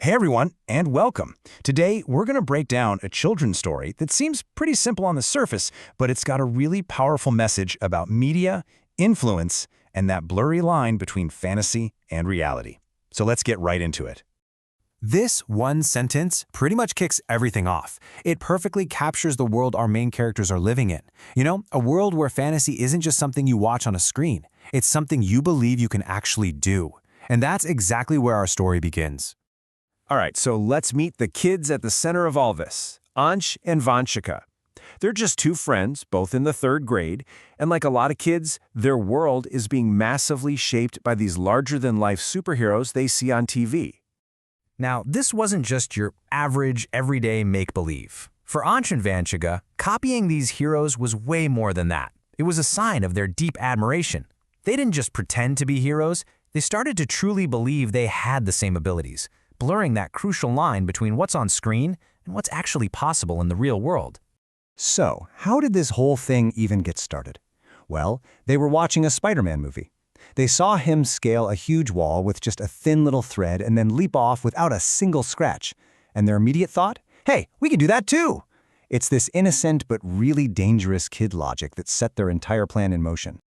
Hey everyone, and welcome. Today, we're going to break down a children's story that seems pretty simple on the surface, but it's got a really powerful message about media, influence, and that blurry line between fantasy and reality. So let's get right into it. This one sentence pretty much kicks everything off. It perfectly captures the world our main characters are living in. You know, a world where fantasy isn't just something you watch on a screen. It's something you believe you can actually do. And that's exactly where our story begins. All right, so let's meet the kids at the center of all this, Ansh and Vanshika. They're just two friends, both in the third grade, and like a lot of kids, their world is being massively shaped by these larger-than-life superheroes they see on TV. Now, this wasn't just your average, everyday make-believe. For Ansh and Vanshika, copying these heroes was way more than that. It was a sign of their deep admiration. They didn't just pretend to be heroes, they started to truly believe they had the same abilities, blurring that crucial line between what's on screen and what's actually possible in the real world. So, how did this whole thing even get started? Well, they were watching a Spider-Man movie. They saw him scale a huge wall with just a thin little thread and then leap off without a single scratch. And their immediate thought? Hey, we can do that too! It's this innocent but really dangerous kid logic that set their entire plan in motion.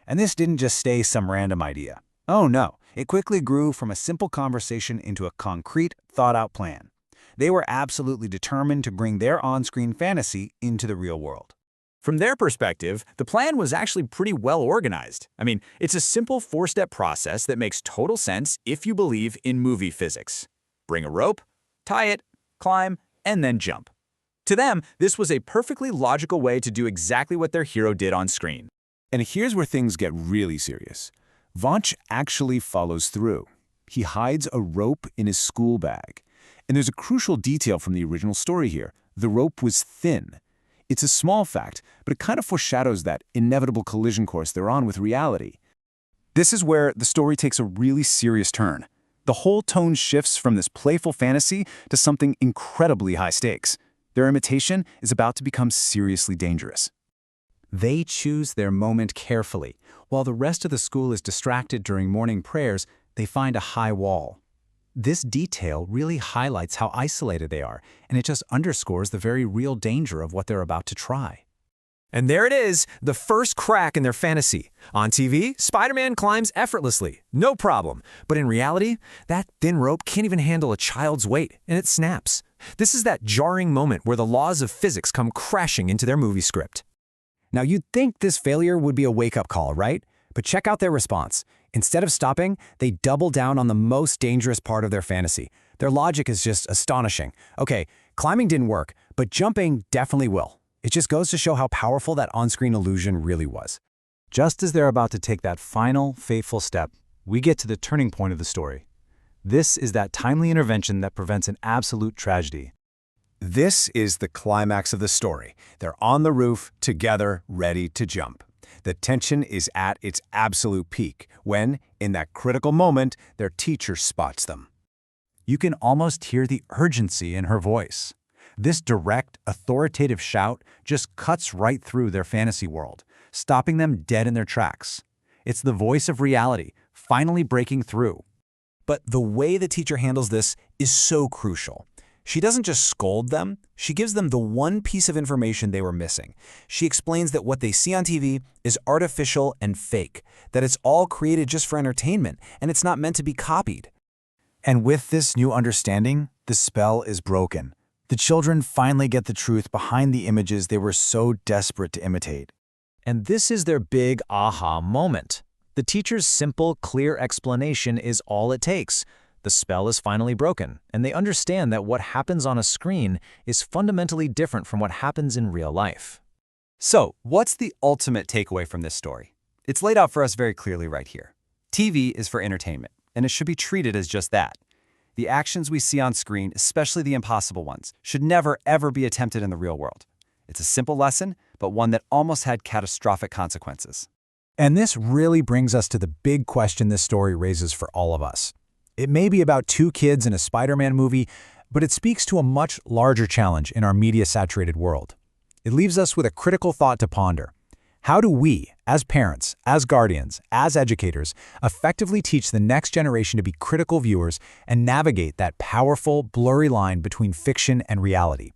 And this didn't just stay some random idea. Oh no, it quickly grew from a simple conversation into a concrete, thought-out plan. They were absolutely determined to bring their on-screen fantasy into the real world. From their perspective, the plan was actually pretty well organized. I mean, it's a simple four-step process that makes total sense if you believe in movie physics. Bring a rope, tie it, climb, and then jump. To them, this was a perfectly logical way to do exactly what their hero did on screen. And here's where things get really serious. Vansh actually follows through. He hides a rope in his school bag. And there's a crucial detail from the original story here. The rope was thin. It's a small fact, but it kind of foreshadows that inevitable collision course they're on with reality. This is where the story takes a really serious turn. The whole tone shifts from this playful fantasy to something incredibly high stakes. Their imitation is about to become seriously dangerous. They choose their moment carefully. While the rest of the school is distracted during morning prayers, they find a high wall. This detail really highlights how isolated they are, and it just underscores the very real danger of what they're about to try. And there it is, the first crack in their fantasy. On TV, Spider-Man climbs effortlessly, no problem. But in reality, that thin rope can't even handle a child's weight, and it snaps. This is that jarring moment where the laws of physics come crashing into their movie script. Now, you'd think this failure would be a wake-up call, right? But check out their response. Instead of stopping, they double down on the most dangerous part of their fantasy. Their logic is just astonishing. Okay, climbing didn't work, but jumping definitely will. It just goes to show how powerful that on-screen illusion really was. Just as they're about to take that final, fateful step, we get to the turning point of the story. This is that timely intervention that prevents an absolute tragedy. This is the climax of the story. They're on the roof, together, ready to jump. The tension is at its absolute peak when, in that critical moment, their teacher spots them. You can almost hear the urgency in her voice. This direct, authoritative shout just cuts right through their fantasy world, stopping them dead in their tracks. It's the voice of reality, finally breaking through. But the way the teacher handles this is so crucial. She doesn't just scold them, she gives them the one piece of information they were missing. She explains that what they see on TV is artificial and fake, that it's all created just for entertainment, and it's not meant to be copied. And with this new understanding, the spell is broken. The children finally get the truth behind the images they were so desperate to imitate. And this is their big aha moment. The teacher's simple, clear explanation is all it takes. The spell is finally broken, and they understand that what happens on a screen is fundamentally different from what happens in real life. So, what's the ultimate takeaway from this story? It's laid out for us very clearly right here. TV is for entertainment, and it should be treated as just that. The actions we see on screen, especially the impossible ones, should never ever be attempted in the real world. It's a simple lesson, but one that almost had catastrophic consequences. And this really brings us to the big question this story raises for all of us. It may be about two kids in a Spider-Man movie, but it speaks to a much larger challenge in our media-saturated world. It leaves us with a critical thought to ponder. How do we, as parents, as guardians, as educators, effectively teach the next generation to be critical viewers and navigate that powerful, blurry line between fiction and reality?